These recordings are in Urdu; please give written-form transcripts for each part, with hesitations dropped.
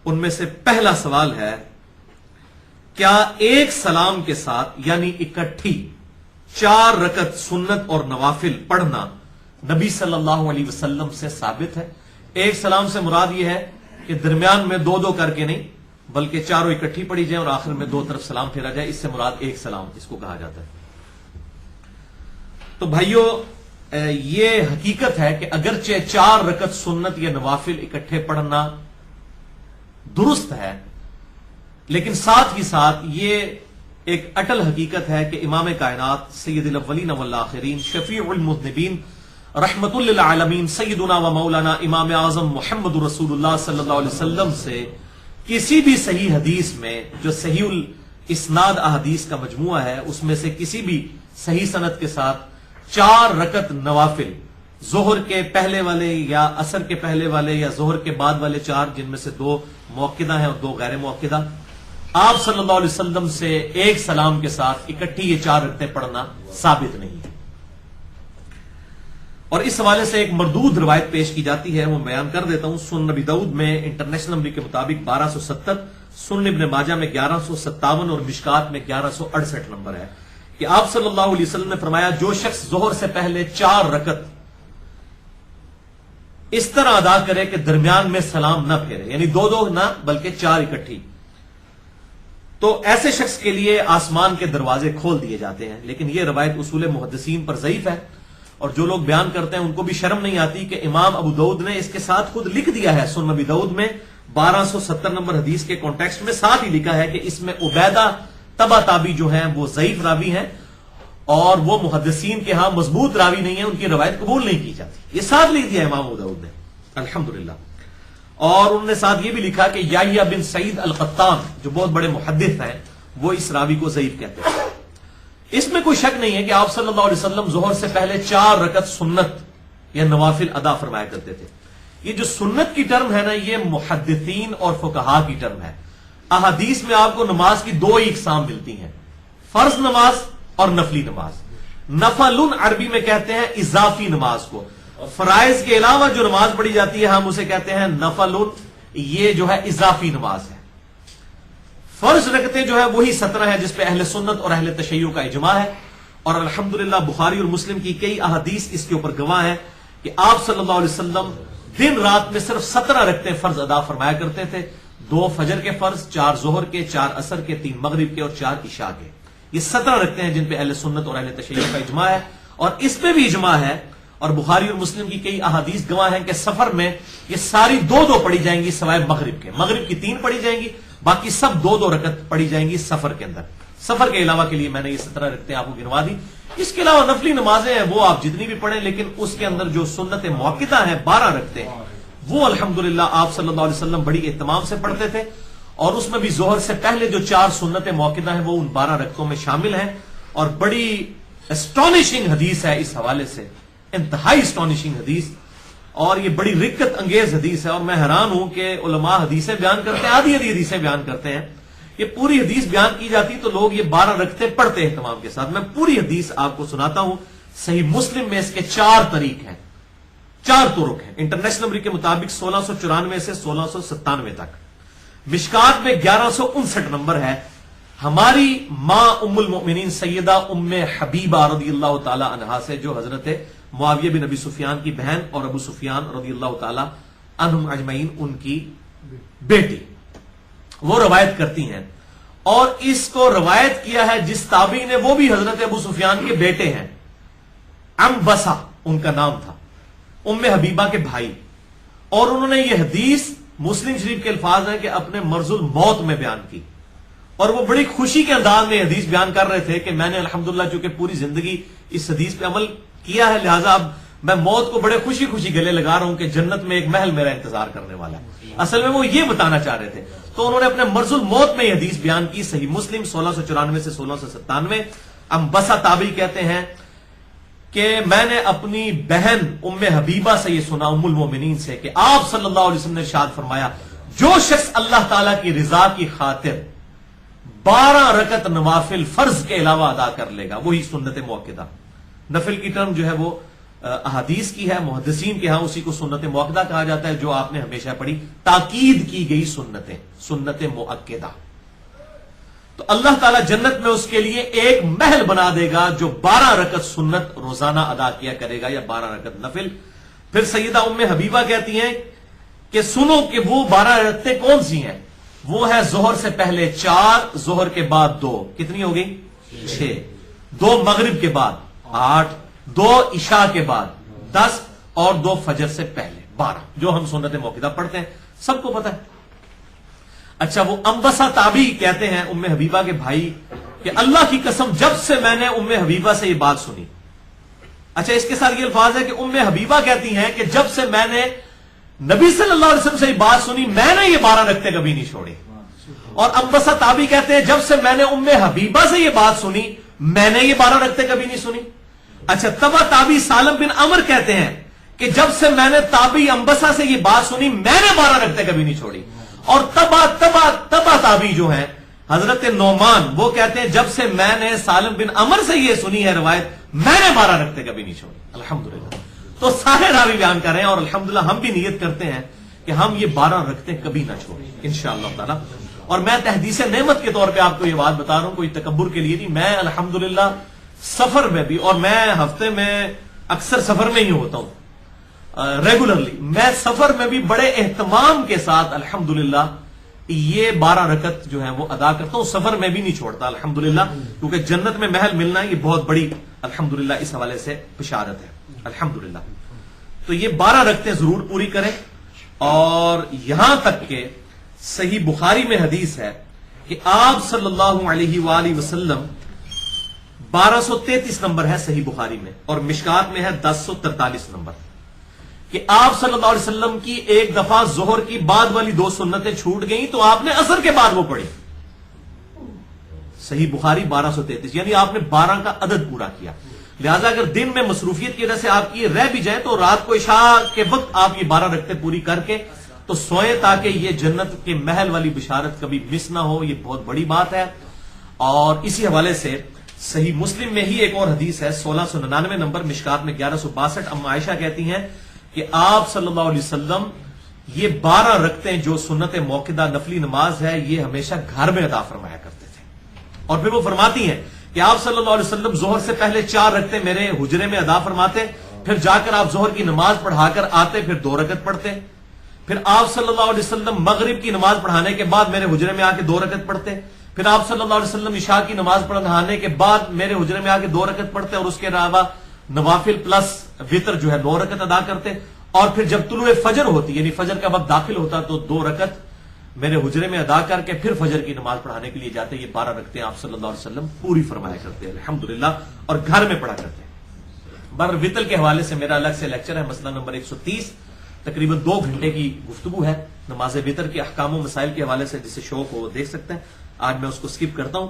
ان میں سے پہلا سوال ہے، کیا ایک سلام کے ساتھ یعنی اکٹھی 4 رکعت سنت اور نوافل پڑھنا نبی صلی اللہ علیہ وسلم سے ثابت ہے؟ ایک سلام سے مراد یہ ہے کہ درمیان میں 2 کر کے نہیں بلکہ چاروں اکٹھی پڑھی جائیں اور آخر میں 2 طرف سلام پھیرا جائے، اس سے مراد ایک سلام اس کو کہا جاتا ہے۔ تو بھائیو، یہ حقیقت ہے کہ اگرچہ 4 رکعت سنت یا نوافل اکٹھے پڑھنا درست ہے، لیکن ساتھ ہی ساتھ یہ ایک اٹل حقیقت ہے کہ امام کائنات سید الاولین والآخرین شفیع المذنبین رحمت للعالمین سیدنا و مولانا امام اعظم محمد رسول اللہ صلی اللہ علیہ وسلم سے کسی بھی صحیح حدیث میں، جو صحیح الاسناد احادیث کا مجموعہ ہے، اس میں سے کسی بھی صحیح سند کے ساتھ 4 رکعت نوافل، ظہر کے پہلے والے یا عصر کے پہلے والے یا ظہر کے بعد والے 4، جن میں سے 2 مؤکدہ ہیں اور 2 غیر مؤکدہ، آپ صلی اللہ علیہ وسلم سے ایک سلام کے ساتھ اکٹھی یہ 4 رکعتیں پڑھنا ثابت نہیں ہے۔ اور اس حوالے سے ایک مردود روایت پیش کی جاتی ہے، وہ بیان کر دیتا ہوں۔ سنن نبی داؤد میں انٹرنیشنل نمبر کے مطابق 1270، سنن ابن ماجہ میں 1157 اور مشکات میں 1168 نمبر ہے کہ آپ صلی اللہ علیہ وسلم نے فرمایا، جو شخص ظہر سے پہلے 4 رکعت اس طرح ادا کرے کہ درمیان میں سلام نہ پھیرے، یعنی 2 نہ بلکہ 4 اکٹھی، تو ایسے شخص کے لیے آسمان کے دروازے کھول دیے جاتے ہیں۔ لیکن یہ روایت اصول محدثین پر ضعیف ہے، اور جو لوگ بیان کرتے ہیں ان کو بھی شرم نہیں آتی کہ امام ابو داؤد نے اس کے ساتھ خود لکھ دیا ہے، سنن نبی داؤد میں 1270 نمبر حدیث کے کانٹیکسٹ میں ساتھ ہی لکھا ہے کہ اس میں عبیدہ تبا تابی جو ہیں وہ ضعیف راوی ہیں اور وہ محدثین کے ہاں مضبوط راوی نہیں ہیں، ان کی روایت قبول نہیں کی جاتی۔ یہ ساتھ لکھ دیا امام ابو داؤد نے، الحمدللہ۔ اور انہوں نے ساتھ یہ بھی لکھا کہ یحییٰ بن سعید القطان جو بہت بڑے محدث ہیں، وہ اس راوی کو ضعیف کہتے ہیں۔ اس میں کوئی شک نہیں ہے کہ آپ صلی اللہ علیہ وسلم ظہر سے پہلے 4 رکعت سنت یا نوافل ادا فرمایا کرتے تھے۔ یہ جو سنت کی ٹرم ہے نا، یہ محدثین اور فقہاء کی ٹرم ہے۔ احادیث میں آپ کو نماز کی 2 ہی اقسام ملتی ہیں، فرض نماز اور نفلی نماز۔ نفل عربی میں کہتے ہیں اضافی نماز کو، فرائض کے علاوہ جو نماز پڑھی جاتی ہے ہم اسے کہتے ہیں نفل، یہ جو ہے اضافی نماز ہے۔ فرض رکعتیں جو ہے وہی 17 ہے جس پہ اہل سنت اور اہل تشیع کا اجماع ہے، اور الحمدللہ بخاری اور مسلم کی کئی احادیث اس کے اوپر گواہ ہیں کہ آپ صلی اللہ علیہ وسلم دن رات میں صرف 17 رکعتیں فرض ادا فرمایا کرتے تھے، 2 فجر کے فرض، 4 ظہر کے، 4 عصر کے، 3 مغرب کے اور 4 عشاء کے۔ یہ 17 رکعتیں ہیں جن پہ اہل سنت اور اہل تشیع کا اجماع ہے، اور اس پہ بھی اجماع ہے، اور بخاری اور مسلم کی کئی احادیث گواہ ہیں کہ سفر میں یہ ساری 2 پڑھی جائیں گی سوائے مغرب کے، مغرب کی 3 پڑھی جائیں گی، باقی سب 2 رکعت پڑھی جائیں گی سفر کے اندر۔ سفر کے علاوہ کے لیے میں نے یہ 17 رکعتیں آپ کو گنوا دی۔ اس کے علاوہ نفلی نمازیں ہیں وہ آپ جتنی بھی پڑھیں، لیکن اس کے اندر جو سنت مؤکدہ ہیں 12 رکعتیں، وہ الحمدللہ آپ صلی اللہ علیہ وسلم بڑی اہتمام سے پڑھتے تھے، اور اس میں بھی ظہر سے پہلے جو 4 سنت مؤکدہ ہیں وہ ان 12 رکعتوں میں شامل ہیں۔ اور بڑی اسٹانشنگ حدیث ہے اس حوالے سے، انتہائی اسٹانشنگ حدیث، اور یہ بڑی رکت انگیز حدیث ہے، اور میں حیران ہوں کہ علماء حدیثیں بیان کرتے ہیں، آدھی حدیثیں بیان کرتے ہیں، یہ پوری حدیث بیان کی جاتی تو لوگ یہ 12 رکعتیں پڑھتے ہیں اہتمام کے ساتھ۔ میں پوری حدیث آپ کو سناتا ہوں۔ صحیح مسلم میں اس کے 4 طریق ہیں، 4 طرق ہیں، انٹرنیشنل نمبر کے مطابق 1694 سے 1697 تک۔ مشکات میں 1159 نمبر ہے۔ ہماری ماں ام المؤمنین سیدہ ام حبیبہ رضی اللہ تعالی عنہا سے، جو حضرت معاویہ بن ابی سفیان کی بہن اور ابو سفیان رضی اللہ تعالی عنہم اجمعین ان کی بیٹی، وہ روایت کرتی ہیں، اور اس کو روایت کیا ہے جس تابعی نے، وہ بھی حضرت ابو سفیان کے بیٹے ہیں، بسا ان کا نام تھا، ام حبیبہ کے بھائی، اور انہوں نے یہ حدیث مسلم شریف کے الفاظ ہیں کہ اپنے مرض الموت میں بیان کی، اور وہ بڑی خوشی کے انداز میں حدیث بیان کر رہے تھے کہ میں نے الحمدللہ چونکہ پوری زندگی اس حدیث پہ عمل کیا ہے، لہٰذا اب میں موت کو بڑے خوشی خوشی گلے لگا رہا ہوں کہ جنت میں ایک محل میرا انتظار کرنے والا ہے۔ اصل میں وہ یہ بتانا چاہ رہے تھے، تو انہوں نے اپنے مرض الموت میں یہ حدیث بیان کی۔ صحیح مسلم 1694 سے 1697۔ بسا تابعی کہتے ہیں کہ میں نے اپنی بہن ام حبیبہ سے یہ سنا، ام المومنین سے، کہ آپ صلی اللہ علیہ وسلم نے ارشاد فرمایا، جو شخص اللہ تعالیٰ کی رضا کی خاطر 12 رکعت نوافل فرض کے علاوہ ادا کر لے گا، وہی سنت مؤکدہ۔ نفل کی ٹرم جو ہے وہ احادیث کی ہے، محدثین کے ہاں اسی کو سنت موقدہ کہا جاتا ہے، جو آپ نے ہمیشہ پڑھی، تاکید کی گئی سنتیں، سنت مؤکدہ۔ تو اللہ تعالیٰ جنت میں اس کے لیے ایک محل بنا دے گا جو 12 رکعت سنت روزانہ ادا کیا کرے گا، یا 12 رکعت نفل۔ پھر سیدہ ام حبیبہ کہتی ہیں کہ سنو کہ وہ 12 رکعتیں کون سی ہیں؟ وہ ہے ظہر سے پہلے 4، ظہر کے بعد 2، کتنی ہو گئی؟ 6، 2 مغرب کے بعد 8، 2 عشاء کے بعد 10، اور 2 فجر سے پہلے 12، جو ہم سنت موقدہ پڑھتے ہیں، سب کو پتہ ہے۔ اچھا، وہ انبسا تابعی کہتے ہیں ام حبیبہ کے بھائی کہ اللہ کی قسم جب سے میں نے ام حبیبہ سے یہ بات سنی، اچھا اس کے ساتھ یہ الفاظ ہے کہ ام حبیبہ کہتی ہیں کہ جب سے میں نے نبی صلی اللہ علیہ وسلم سے یہ بات سنی، میں نے یہ 12 رکعتیں کبھی نہیں چھوڑی۔ اور انبسا تابعی کہتے ہیں جب سے میں نے ام حبیبہ سے یہ بات سنی، میں نے یہ 12 رکعتیں کبھی نہیں سنی۔ اچھا، تبا تابعی سالم بن عمر کہتے ہیں کہ جب سے میں نے تابعی انبسا سے یہ بات سنی، میں نے 12 رکعتیں کبھی نہیں چھوڑی۔ اور تبا تابعی جو ہیں حضرت نعمان، وہ کہتے ہیں جب سے میں نے سالم بن عمر سے یہ سنی ہے روایت، میں نے 12 رکعتیں کبھی نہیں چھوڑی۔ الحمدللہ، تو سارے راوی بیان کر رہے ہیں، اور الحمدللہ ہم بھی نیت کرتے ہیں کہ ہم یہ 12 رکعتیں کبھی نہ چھوڑیں انشاءاللہ تعالی۔ اور میں تحدیث نعمت کے طور پہ آپ کو یہ بات بتا رہا ہوں، کوئی تکبر کے لیے نہیں، میں الحمدللہ سفر میں بھی، اور میں ہفتے میں اکثر سفر میں ہی ہوتا ہوں ریگولرلی، میں سفر میں بھی بڑے اہتمام کے ساتھ الحمدللہ یہ 12 رکعت جو ہے وہ ادا کرتا ہوں، سفر میں بھی نہیں چھوڑتا الحمدللہ، کیونکہ جنت میں محل ملنا یہ بہت بڑی الحمدللہ اس حوالے سے بشارت ہے الحمدللہ۔ تو یہ 12 رکعتیں ضرور پوری کریں، اور یہاں تک کہ صحیح بخاری میں حدیث ہے کہ آپ صلی اللہ علیہ وآلہ وسلم 1233 نمبر ہے صحیح بخاری میں، اور مشکات میں ہے 1043 نمبر، کہ آپ صلی اللہ علیہ وسلم کی ایک دفعہ ظہر کی بعد والی 2 سنتیں چھوٹ گئیں تو آپ نے عصر کے بعد وہ پڑھی۔ صحیح بخاری 1233، یعنی آپ نے 12 کا عدد پورا کیا۔ لہذا اگر دن میں مصروفیت کی وجہ سے آپ کی رہ بھی جائے تو رات کو عشاء کے وقت آپ یہ 12 رکعتیں پوری کر کے تو سوئیں، تاکہ یہ جنت کے محل والی بشارت کبھی مس نہ ہو، یہ بہت بڑی بات ہے۔ اور اسی حوالے سے صحیح مسلم میں ہی ایک اور حدیث ہے 1699 نمبر، مشکات میں 1162، ام عائشہ کہتی ہیں کہ آپ صلی اللہ علیہ وسلم یہ 12 رکعتیں جو سنت موقدہ نفلی نماز ہے یہ ہمیشہ گھر میں ادا فرمایا کرتے تھے۔ اور پھر وہ فرماتی ہیں کہ آپ صلی اللہ علیہ وسلم ظہر سے پہلے 4 رکعتیں میرے حجرے میں ادا فرماتے، پھر جا کر آپ ظہر کی نماز پڑھا کر آتے، پھر 2 رکعت پڑھتے، پھر آپ صلی اللہ علیہ وسلم مغرب کی نماز پڑھانے کے بعد میرے حجرے میں آ کے 2 رکعت پڑھتے، پھر آپ صلی اللہ علیہ وسلم عشاء کی نماز پڑھانے کے بعد میرے حجرے میں آ کے 2 رکعت پڑھتے، اور اس کے علاوہ نوافل پلس وطر جو ہے 9 رکعت ادا کرتے، اور پھر جب طلوع فجر ہوتی یعنی فجر کا وقت داخل ہوتا تو 2 رکعت میرے حجرے میں ادا کر کے پھر فجر کی نماز پڑھانے کے لیے جاتے۔ یہ 12 رکعتیں آپ صلی اللہ علیہ وسلم پوری فرمایا کرتے ہیں الحمدللہ، اور گھر میں پڑھا کرتے ہیں۔ بر وطر کے حوالے سے میرا الگ سے لیکچر ہے، مسئلہ نمبر 130، تقریباً 2 گھنٹے کی گفتگو ہے نماز وطر کے احکام و مسائل کے حوالے سے، جسے شوق ہو وہ دیکھ سکتے ہیں، آج میں اس کو سکپ کرتا ہوں۔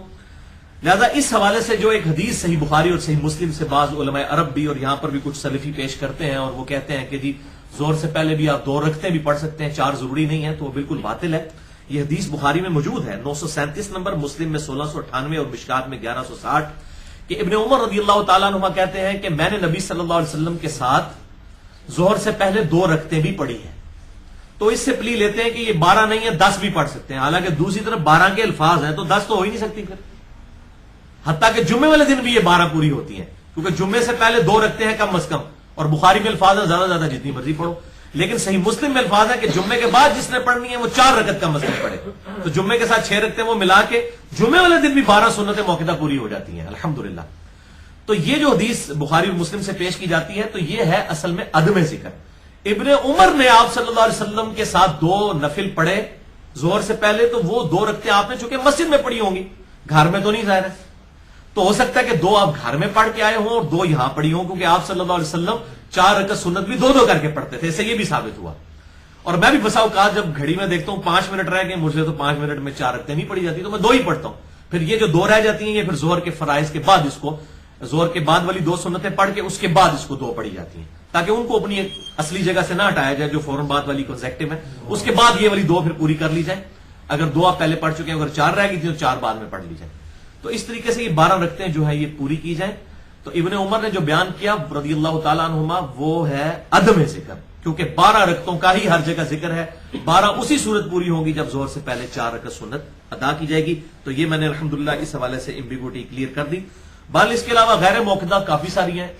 لہذا اس حوالے سے جو ایک حدیث صحیح بخاری اور صحیح مسلم سے بعض علماء عرب بھی اور یہاں پر بھی کچھ سلفی پیش کرتے ہیں، اور وہ کہتے ہیں کہ جی ظہر سے پہلے بھی آپ 2 رکعتیں بھی پڑھ سکتے ہیں، 4 ضروری نہیں ہے، تو وہ بالکل باطل ہے۔ یہ حدیث بخاری میں موجود ہے 937 نمبر، مسلم میں 1698 اور مشکات میں 1160، کہ ابن عمر رضی اللہ تعالیٰ عنہ کہتے ہیں کہ میں نے نبی صلی اللہ علیہ وسلم کے ساتھ ظہر سے پہلے 2 رکعتیں بھی پڑھی ہیں۔ تو اس سے پلی لیتے ہیں کہ یہ 12 نہیں ہے، 10 بھی پڑھ سکتے ہیں، حالانکہ دوسری طرف 12 کے الفاظ ہیں تو 10 تو ہو ہی نہیں سکتی پھر، حتیٰ کہ جمعے والے دن بھی یہ 12 پوری ہوتی ہیں، کیونکہ جمعے سے پہلے 2 رکعتیں ہیں کم از کم، اور بخاری میں الفاظ ہے زیادہ زیادہ جتنی مرضی پڑھو، لیکن صحیح مسلم میں الفاظ ہے کہ جمعے کے بعد جس نے پڑھنی ہے وہ 4 رکعت کم از کم پڑھے، تو جمعے کے ساتھ 6 رکعتیں وہ ملا کے جمعے والے دن بھی 12 سنتیں موقدہ پوری ہو جاتی ہیں الحمدللہ۔ تو یہ جو حدیث بخاری اور مسلم سے پیش کی جاتی ہے تو یہ ہے اصل میں عدم ذکر۔ ابن عمر نے آپ صلی اللہ علیہ وسلم کے ساتھ 2 نفل پڑھے ظہر سے پہلے، تو وہ 2 رکعتیں آپ نے چونکہ مسجد میں پڑھی ہوں گی، گھر میں تو نہیں ظاہر ہے، تو ہو سکتا ہے کہ 2 آپ گھر میں پڑھ کے آئے ہوں اور 2 یہاں پڑھی ہوں، کیونکہ آپ صلی اللہ علیہ وسلم 4 رکعت سنت بھی 2 کر کے پڑھتے تھے، اس سے یہ بھی ثابت ہوا۔ اور میں بھی بسا اوقات جب گھڑی میں دیکھتا ہوں 5 منٹ رہ گئے، مجھے تو 5 منٹ میں 4 رکعتیں نہیں پڑھی جاتی، تو میں 2 ہی پڑھتا ہوں، پھر یہ جو 2 رہ جاتی ہیں یہ پھر ظہر کے فرائض کے بعد، اس کو ظہر کے بعد والی 2 سنتیں پڑھ کے اس کے بعد اس کو 2 پڑھی جاتی ہیں، تاکہ ان کو اپنی اصلی جگہ سے نہ ہٹایا جائے جو فوراً بعد والی کنزیکٹو ہے، اس کے بعد یہ والی 2 پھر پوری کر لی جائے، اگر 2 آپ پہلے پڑھ چکے ہیں، اگر 4 رہ گئی تھی تو 4 بعد میں پڑھ لی جائے۔ تو اس طریقے سے یہ 12 رکعتیں جو ہے یہ پوری کی جائیں۔ تو ابن عمر نے جو بیان کیا رضی اللہ تعالیٰ عنہما وہ ہے عدم ذکر، کیونکہ 12 رکعتوں کا ہی ہر جگہ ذکر ہے، 12 اسی صورت پوری ہوگی جب ظہر سے پہلے 4 رکعت سنت ادا کی جائے گی. تو یہ میں نے الحمدللہ اس حوالے سے ایمبیگوٹی کلیئر کر دی. بال اس کے علاوہ غیر موقدہ کافی ساری ہیں،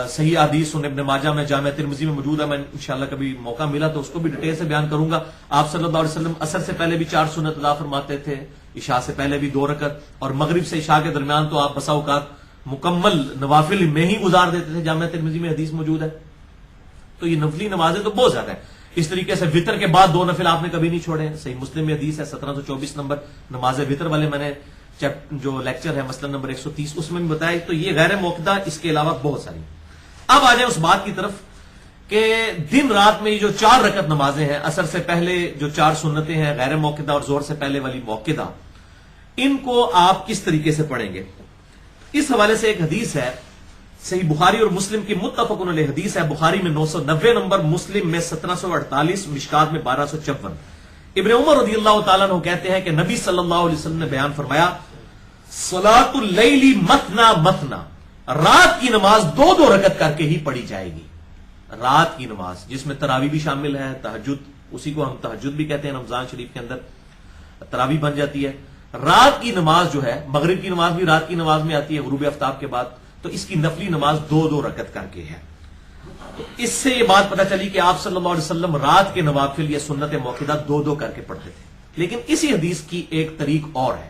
صحیح حدیث سنن ابن ماجہ میں، جامع ترمذی میں موجود ہے. میں انشاءاللہ کبھی موقع ملا تو اس کو بھی ڈیٹیل سے بیان کروں گا. آپ صلی اللہ علیہ وسلم عصر سے پہلے بھی 4 سنت ادا فرماتے تھے، عشاء سے پہلے بھی 2 رکعت، اور مغرب سے عشاء کے درمیان تو آپ بسا اوقات مکمل نوافل میں ہی گزار دیتے تھے. جامع ترمذی میں حدیث موجود ہے. تو یہ نفلی نمازیں تو بہت زیادہ ہیں. اس طریقے سے وطر کے بعد 2 نفل آپ نے کبھی نہیں چھوڑے ہیں. صحیح مسلم میں حدیث ہے 1724 نمبر نماز وطر والے، میں نے جو لیکچر ہے مسئلہ نمبر 130 اس میں بھی بتایا. تو یہ غیر موقدہ اس کے علاوہ بہت ساری. اب آ جائیں اس بات کی طرف کہ دن رات میں یہ جو 4 رکعت نمازیں ہیں، عصر سے پہلے جو 4 سنتیں ہیں غیر موقدہ اور ظہر سے پہلے والی موقدہ، ان کو آپ کس طریقے سے پڑھیں گے؟ اس حوالے سے ایک حدیث ہے، صحیح بخاری اور مسلم کی متفق علیہ حدیث ہے. بخاری میں 990 نمبر، مسلم میں 1748، مشکات میں 1254. ابن عمر رضی اللہ تعالیٰ عنہ کہتے ہیں کہ نبی صلی اللہ علیہ وسلم نے بیان فرمایا، صلاۃ اللیل مثنا مثنا، رات کی نماز 2 رکعت کر کے ہی پڑھی جائے گی. رات کی نماز جس میں تراویح بھی شامل ہے، تہجد، اسی کو ہم تہجد بھی کہتے ہیں، رمضان شریف کے اندر تراویح بن جاتی ہے. رات کی نماز جو ہے، مغرب کی نماز بھی رات کی نماز میں آتی ہے غروب آفتاب کے بعد، تو اس کی نفلی نماز 2 رکعت کر کے ہے. اس سے یہ بات پتہ چلی کہ آپ صلی اللہ علیہ وسلم رات کے نوافل یا سنت موقدہ 2 کر کے پڑھتے تھے. لیکن اسی حدیث کی ایک طریق اور ہے،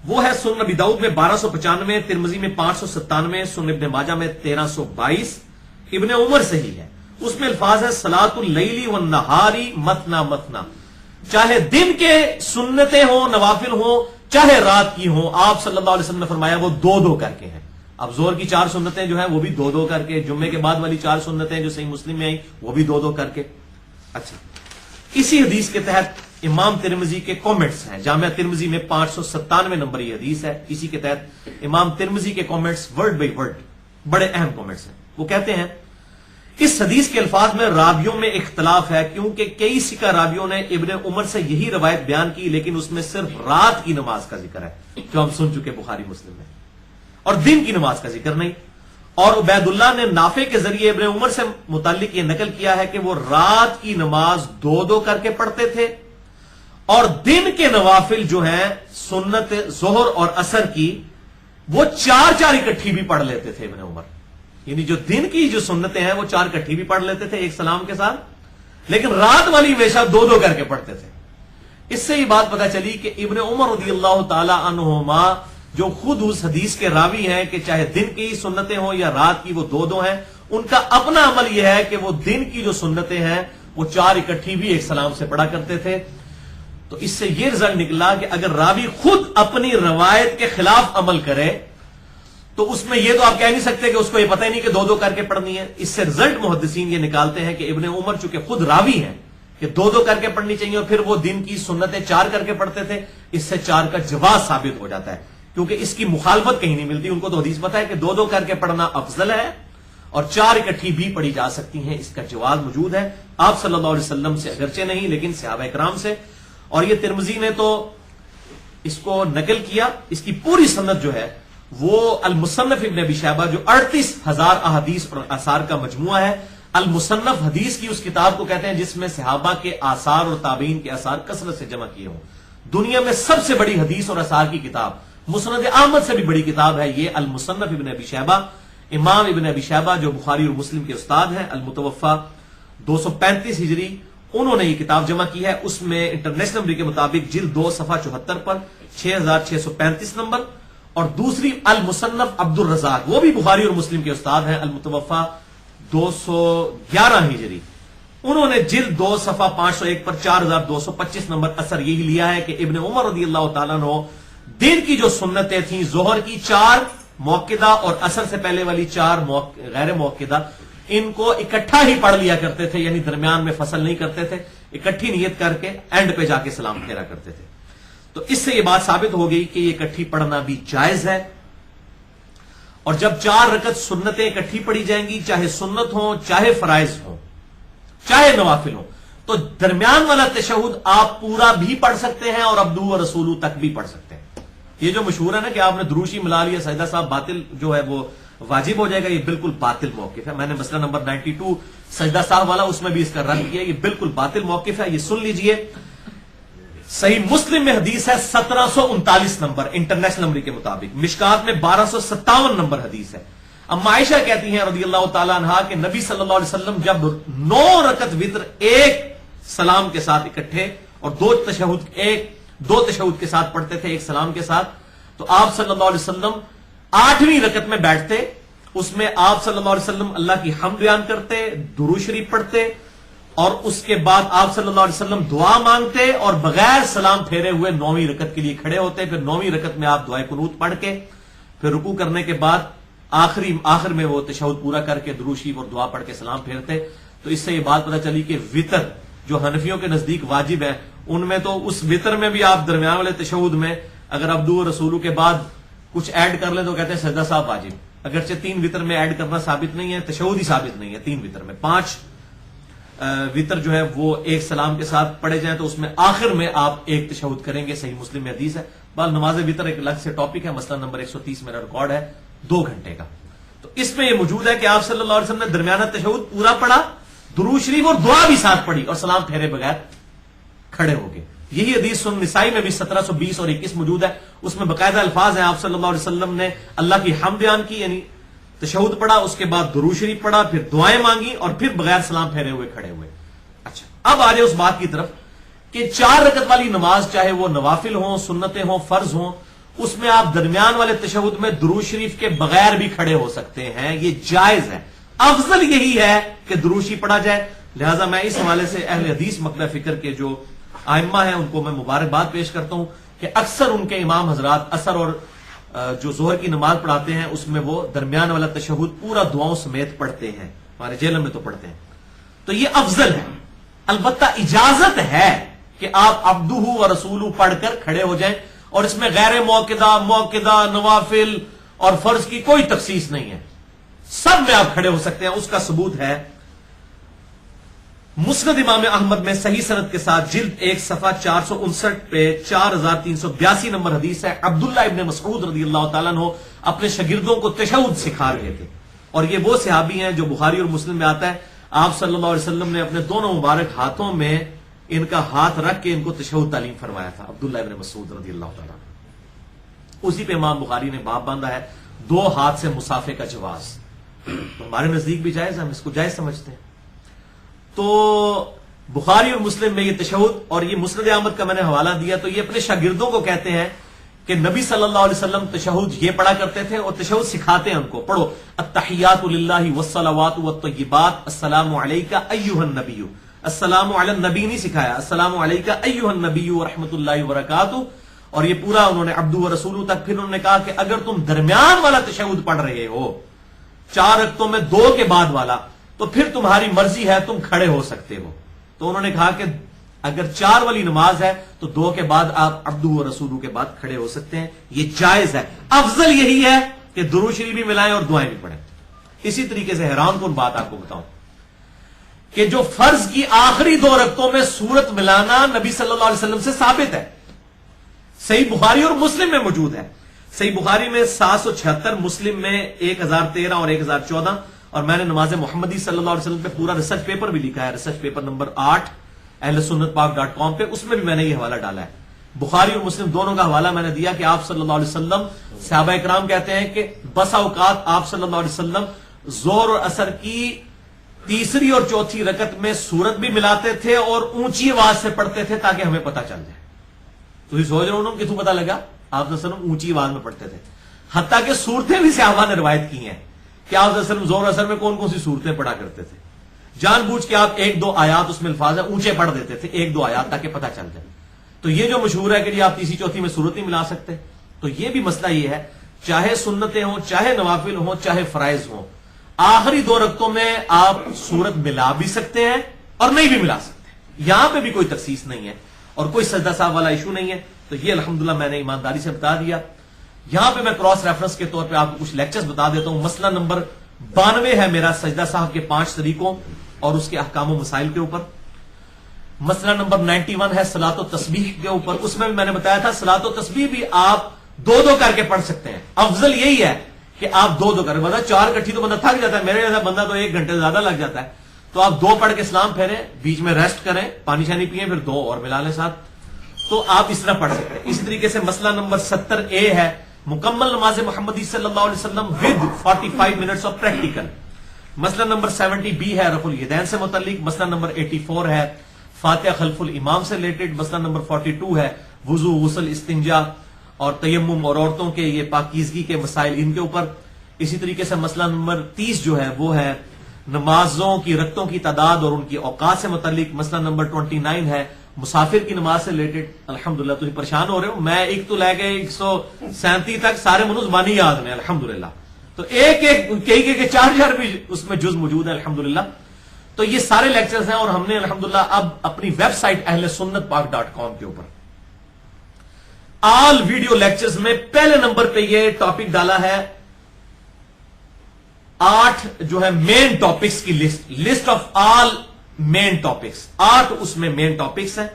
وہ ہے سنن ابی داؤد میں 1295، ترمذی میں 597، سنن ابن ماجہ میں 1322، ابن عمر سے ہی ہے. اس میں الفاظ ہے صلاۃ اللیل والنہار مثنا مثنا، چاہے دن کے سنتیں ہوں نوافل ہوں چاہے رات کی ہوں، آپ صلی اللہ علیہ وسلم نے فرمایا وہ 2 کر کے ہیں. اب زور کی 4 سنتیں جو ہیں وہ بھی 2 کر کے، جمعے کے بعد والی 4 سنتیں جو صحیح مسلم میں آئی وہ بھی 2 کر کے. اچھا، اسی حدیث کے تحت امام ترمذی کے کامنٹس ہیں، جامعہ ترمذی میں 597 نمبر یہ حدیث ہے. اسی کے تحت امام ترمذی کے کامنٹس ورڈ بائی ورڈ بڑے اہم کامنٹس ہیں. وہ کہتے ہیں اس حدیث کے الفاظ میں راویوں میں اختلاف ہے، کیونکہ کئی سکہ راویوں نے ابن عمر سے یہی روایت بیان کی، لیکن اس میں صرف رات کی نماز کا ذکر ہے جو ہم سن چکے بخاری مسلم میں، اور دن کی نماز کا ذکر نہیں. اور عبید اللہ نے نافع کے ذریعے ابن عمر سے متعلق یہ نقل کیا ہے کہ وہ رات کی نماز 2 کر کے پڑھتے تھے، اور دن کے نوافل جو ہیں سنت ظہر اور عصر کی وہ 4 اکٹھی بھی پڑھ لیتے تھے ابن عمر. یعنی جو دن کی جو سنتیں ہیں وہ 4 اکٹھی بھی پڑھ لیتے تھے ایک سلام کے ساتھ، لیکن رات والی ہمیشہ 2 کر کے پڑھتے تھے. اس سے یہ بات پتہ چلی کہ ابن عمر رضی اللہ تعالی عنہما جو خود اس حدیث کے راوی ہیں کہ چاہے دن کی سنتیں ہوں یا رات کی وہ 2 ہیں، ان کا اپنا عمل یہ ہے کہ وہ دن کی جو سنتیں ہیں وہ 4 اکٹھی بھی ایک سلام سے پڑھا کرتے تھے. تو اس سے یہ رزلٹ نکلا کہ اگر راوی خود اپنی روایت کے خلاف عمل کرے تو اس میں یہ تو آپ کہہ نہیں سکتے کہ اس کو یہ پتہ ہی نہیں کہ 2 کر کے پڑھنی ہے. اس سے رزلٹ محدثین یہ نکالتے ہیں کہ ابن عمر چونکہ خود راوی ہیں کہ 2 کر کے پڑھنی چاہیے، اور پھر وہ دن کی سنتیں 4 کر کے پڑھتے تھے. اس سے 4 کا جواز ثابت ہو جاتا ہے، کیونکہ اس کی مخالفت کہیں نہیں ملتی. ان کو تو حدیث پتہ ہے کہ 2 کر کے پڑھنا افضل ہے، اور 4 اکٹھی بھی پڑھی جا سکتی ہیں. اس کا جواز موجود ہے آپ صلی اللہ علیہ وسلم سے اگرچہ نہیں لیکن صحابہ کرام سے. اور یہ ترمذی نے تو اس کو نقل کیا، اس کی پوری سند جو ہے وہ المصنف ابن ابی شیبہ جو 38,000 احادیث اور آثار کا مجموعہ ہے. المصنف حدیث کی اس کتاب کو کہتے ہیں جس میں صحابہ کے آثار اور تابعین کے آثار کثرت سے جمع کیے ہوں. دنیا میں سب سے بڑی حدیث اور آثار کی کتاب، مسند احمد سے بھی بڑی کتاب ہے یہ المصنف ابن ابی شیبہ. امام ابن ابی شیبہ جو بخاری اور مسلم کے استاد ہیں، المتوفى 235 ہجری، انہوں نے یہ کتاب جمع کی ہے. اس میں انٹرنیشنل نمبر کے مطابق جلد 2 صفحہ 74 پر 6635 نمبر، اور دوسری المصنف عبد الرزاق، وہ بھی بخاری اور مسلم کے استاد ہیں، المتوفى 211 ہجری، انہوں نے جلد 2 صفحہ 501 پر 4225 نمبر اثر یہی لیا ہے کہ ابن عمر رضی اللہ تعالیٰ عنہ دن کی جو سنتیں تھیں ظہر کی 4 موقدہ اور عصر سے پہلے والی 4 غیر موقدہ، ان کو اکٹھا ہی پڑھ لیا کرتے تھے، یعنی درمیان میں فصل نہیں کرتے تھے، اکٹھی نیت کر کے اینڈ پہ جا کے سلام پھیرا کرتے تھے. تو اس سے یہ بات ثابت ہو گئی کہ یہ اکٹھی پڑھنا بھی جائز ہے. اور جب 4 رکعت سنتیں اکٹھی پڑھی جائیں گی، چاہے سنت ہوں چاہے فرائض ہوں چاہے نوافل ہوں، تو درمیان والا تشہد آپ پورا بھی پڑھ سکتے ہیں اور عبدہ و رسولہ تک بھی پڑھ سکتے ہیں. یہ جو مشہور ہے نا کہ آپ نے دروشی ملا لیا سجدہ صاحب باطل جو ہے وہ واجب ہو جائے گا، یہ بالکل باطل موقف ہے. میں نے مسئلہ نمبر 92 سجدہ صاحب والا اس میں بھی اس کا رد کیا، یہ بالکل باطل موقف ہے. یہ سن لیجئے، صحیح مسلم میں حدیث ہے 1739 نمبر انٹرنیشنل نمبر کے مطابق، مشکات میں 1257 نمبر حدیث ہے. اما عائشہ کہتی ہیں رضی اللہ تعالیٰ عنہا کہ نبی صلی اللہ علیہ وسلم جب 9 رکعت وتر ایک سلام کے ساتھ اکٹھے اور دو تشہد کے ساتھ پڑھتے تھے ایک سلام کے ساتھ، تو آپ صلی اللہ علیہ وسلم 8ویں رکعت میں بیٹھتے، اس میں آپ صلی اللہ علیہ وسلم اللہ کی حمد بیان کرتے، درود شریف پڑھتے، اور اس کے بعد آپ صلی اللہ علیہ وسلم دعا مانگتے اور بغیر سلام پھیرے ہوئے 9ویں رکعت کے لیے کھڑے ہوتے. پھر 9ویں رکعت میں آپ دعائے قنوت پڑھ کے پھر رکوع کرنے کے بعد آخر میں وہ تشہد پورا کر کے درود شریف اور دعا پڑھ کے سلام پھیرتے. تو اس سے یہ بات پتہ چلی کہ وطر جو حنفیوں کے نزدیک واجب ہے، ان میں تو اس وطر میں بھی آپ درمیان والے تشہد میں اگر عبدو و رسولو کے بعد کچھ ایڈ کر لیں تو کہتے ہیں سجدہ صاحب واجب، اگرچہ 3 وطر میں ایڈ کرنا ثابت نہیں ہے، تشہد ہی ثابت نہیں ہے 3 وطر میں. 5 وطر جو ہے وہ ایک سلام کے ساتھ پڑھے جائیں تو اس میں آخر میں آپ ایک تشہد کریں گے، صحیح مسلم میں حدیث ہے. بال نماز وطر ایک الگ سے ٹاپک ہے، مسئلہ نمبر 130 میرا ریکارڈ ہے 2 گھنٹے کا. تو اس میں یہ موجود ہے کہ آپ صلی اللہ علیہ وسلم نے درمیانہ تشہد پورا پڑھا، درود شریف اور دعا بھی ساتھ پڑھی اور سلام پھیرے بغیر کھڑے ہو گئے. یہی حدیث سنن نسائی میں بھی 1720 اور 21 موجود ہے. اس میں باقاعدہ الفاظ ہیں، آپ صلی اللہ علیہ وسلم نے اللہ کی حمد بیان کی، یعنی تشہد پڑھا، اس کے بعد درود شریف پڑھا، پھر دعائیں مانگی اور پھر بغیر سلام پھیرے ہوئے کھڑے ہوئے. اچھا، اب آ جائے اس بات کی طرف کہ 4 رکعت والی نماز چاہے وہ نوافل ہوں، سنتیں ہوں، فرض ہوں، اس میں آپ درمیان والے تشہد میں درود شریف کے بغیر بھی کھڑے ہو سکتے ہیں، یہ جائز ہے. افضل یہی ہے کہ درود شریف پڑھا جائے. لہذا میں اس حوالے سے اہل حدیث مقطع فکر کے جو ائمہ ہیں ان کو میں مبارکباد پیش کرتا ہوں کہ اکثر ان کے امام حضرات عصر اور جو ظہر کی نماز پڑھاتے ہیں اس میں وہ درمیان والا تشہد پورا دعاؤں سمیت پڑھتے ہیں، ہمارے جیل میں تو پڑھتے ہیں. تو یہ افضل ہے. البتہ اجازت ہے کہ آپ عبدہ و رسولہ پڑھ کر کھڑے ہو جائیں، اور اس میں غیر موقدہ نوافل اور فرض کی کوئی تخصیص نہیں ہے، سب میں آپ کھڑے ہو سکتے ہیں. اس کا ثبوت ہے مسند امام احمد میں صحیح سند کے ساتھ جلد 1 صفحہ 459 پہ 4382 نمبر حدیث ہے. عبداللہ ابن مسعود رضی اللہ تعالیٰ عنہ اپنے شاگردوں کو تشہد سکھا رہے تھے، اور یہ وہ صحابی ہیں جو بخاری اور مسلم میں آتا ہے آپ صلی اللہ علیہ وسلم نے اپنے دونوں مبارک ہاتھوں میں ان کا ہاتھ رکھ کے ان کو تشہد تعلیم فرمایا تھا. عبداللہ ابن مسعود رضی اللہ تعالیٰ عنہ. اسی پہ امام بخاری نے باب باندھا ہے 2 ہاتھ سے مصافحے کا جواز. تو ہمارے نزدیک بھی جائز ہے، ہم اس کو جائز سمجھتے ہیں. تو بخاری اور مسلم میں یہ تشہد اور یہ مسند احمد کا میں نے حوالہ دیا، تو یہ اپنے شاگردوں کو کہتے ہیں کہ نبی صلی اللہ علیہ وسلم تشہد یہ پڑھا کرتے تھے اور تشہد سکھاتے ہیں ان کو. پڑھو التحیات للہ والصلوات والطیبات السلام علیک ایھا النبی. السلام علی النبی نہیں سکھایا، السلام علیک ایھا النبی ورحمۃ اللہ وبرکاتہ. اور یہ پورا انہوں نے عبدہ و رسولہ تک. پھر انہوں نے کہا کہ اگر تم درمیان والا تشہد پڑھ رہے ہو 4 رکعتوں میں 2 کے بعد والا تو پھر تمہاری مرضی ہے، تم کھڑے ہو سکتے ہو. تو انہوں نے کہا کہ اگر 4 والی نماز ہے تو 2 کے بعد آپ عبدہ و رسولہ کے بعد کھڑے ہو سکتے ہیں، یہ جائز ہے. افضل یہی ہے کہ درود شریف بھی ملائیں اور دعائیں بھی پڑھیں. اسی طریقے سے حیران کن بات آپ کو بتاؤں کہ جو فرض کی آخری 2 رکعتوں میں سورت ملانا نبی صلی اللہ علیہ وسلم سے ثابت ہے، صحیح بخاری اور مسلم میں موجود ہے. صحیح بخاری میں 776، مسلم میں 1013 اور 1014. اور میں نے نماز محمدی صلی اللہ علیہ وسلم پہ پورا ریسرچ پیپر بھی لکھا ہے، ریسرچ پیپر نمبر 8 اہل سنت پاک .com پہ، اس میں بھی میں نے یہ حوالہ ڈالا ہے. بخاری اور مسلم دونوں کا حوالہ میں نے دیا کہ آپ صلی اللہ علیہ وسلم، صحابہ اکرام کہتے ہیں کہ بسا اوقات آپ صلی اللہ علیہ وسلم ظہر اور عصر کی 3ری اور 4تھی رکعت میں سورت بھی ملاتے تھے اور اونچی آواز سے پڑھتے تھے تاکہ ہمیں پتہ چل جائے. تو یہ سوچ رہے ہوں کتوں پتہ لگا؟ آپ صلی اللہ علیہ وسلم اونچی آواز میں پڑھتے تھے. حتیٰ کہ صورتیں بھی صحابہ نے روایت کی ہیں کہ آپ صلی اللہ علیہ وسلم ظہر اثر میں کون کون سی صورتیں پڑھا کرتے تھے. جان بوجھ کے آپ 1-2 آیات اس میں الفاظ ہیں اونچے پڑھ دیتے تھے، 1-2 آیات تاکہ پتہ چل جائے. تو یہ جو مشہور ہے کہ جی آپ 3ری 4تھی میں صورت نہیں ملا سکتے، تو یہ بھی مسئلہ یہ ہے، چاہے سنتیں ہوں، چاہے نوافل ہوں، چاہے فرائض ہوں، آخری 2 رکعتوں میں آپ صورت ملا بھی سکتے ہیں اور نہیں بھی ملا سکتے. یہاں پہ بھی کوئی تخصیص نہیں ہے اور کوئی سجدہ صاحب والا ایشو نہیں ہے. تو یہ الحمدللہ میں نے ایمانداری سے بتا دیا. یہاں پہ میں کراس ریفرنس کے طور پہ آپ کو کچھ لیکچرز بتا دیتا ہوں. مسئلہ نمبر 92 ہے میرا سجدہ صاحب کے 5 طریقوں اور اس کے احکام و مسائل کے اوپر. مسئلہ نمبر 91 ہے صلاۃ و تسبیح کے اوپر. اس میں بھی میں نے بتایا تھا صلاۃ و تسبیح بھی آپ دو دو کر کے پڑھ سکتے ہیں. افضل یہی ہے کہ آپ دو دو کریں. بندہ 4 اکٹھی تو بندہ تھک جاتا ہے, میرے جیسا بندہ تو 1 گھنٹے سے زیادہ لگ جاتا ہے. تو آپ 2 پڑھ کے سلام پھیریں, بیچ میں ریسٹ کریں, پانی شانی پیئیں, پھر 2 اور ملا لیں ساتھ. تو آپ اس طرح پڑھ سکتے ہیں. اسی طریقے سے مسئلہ نمبر 70A ہے مکمل نماز محمدی صلی اللہ علیہ وسلم ود 45 منٹس آف پریکٹیکل. مسئلہ نمبر 70B ہے رفع الیدین سے متعلق. مسئلہ نمبر 84 ہے فاتحہ خلف الامام سے ریلیٹڈ. مسئلہ نمبر 42 ہے وضو, غسل, استنجا اور تیمم اور عورتوں کے یہ پاکیزگی کے مسائل ان کے اوپر. اسی طریقے سے مسئلہ نمبر 30 جو ہے وہ ہے نمازوں کی رکعتوں کی تعداد اور ان کی اوقات سے متعلق. مسئلہ نمبر 29 ہے مسافر کی نماز سے ریلیٹڈ. الحمدللہ تم پریشان ہو رہے ہو, میں ایک تو لے کے 137 تک سارے منو زبانی یاد ہیں الحمدللہ. تو ایک کئی 4 بھی اس میں جز موجود ہے الحمدللہ. تو یہ سارے لیکچرز ہیں اور ہم نے الحمدللہ اب اپنی ویب سائٹ ahlsunnatpak.com کے اوپر آل ویڈیو لیکچرز میں پہلے نمبر پہ یہ ٹاپک ڈالا ہے 8 جو ہے مین ٹاپکس کی list of all main topics. 8 اس میں مین ٹاپکس ہیں.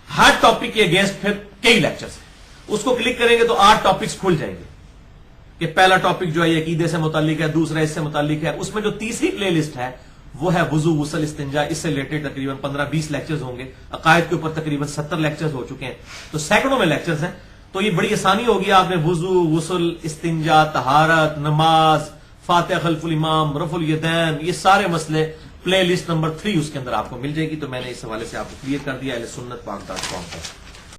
ہر ٹاپک کے اگینسٹ پھر کئی لیکچرز ہیں. اس کو کلک کریں گے تو 8 ٹاپکس کھل جائیں گے کہ پہلا ٹاپک جو ہے یہ عقیدے سے متعلق ہے, دوسرا اس سے متعلق ہے. اس میں جو تیسری پلے لسٹ ہے وہ ہے وضو, غسل, استنجا. اس سے ریلیٹڈ تقریباً 15-20 لیکچرز ہوں گے. عقائد کے اوپر تقریباً 70 لیکچرز ہو چکے ہیں. تو سینکڑوں میں لیکچرز ہیں. تو یہ بڑی آسانی ہوگی. آپ نے وضو, غسل, استنجا, طہارت, نماز, فاتحہ خلف الامام, رفع الیدین, یہ سارے مسئلے پلے لسٹ نمبر 3 اس کے اندر آپ کو مل جائے گی. تو میں نے اس حوالے سے آپ کو کلیئر کر دیا ahlsunnatpak.com پر.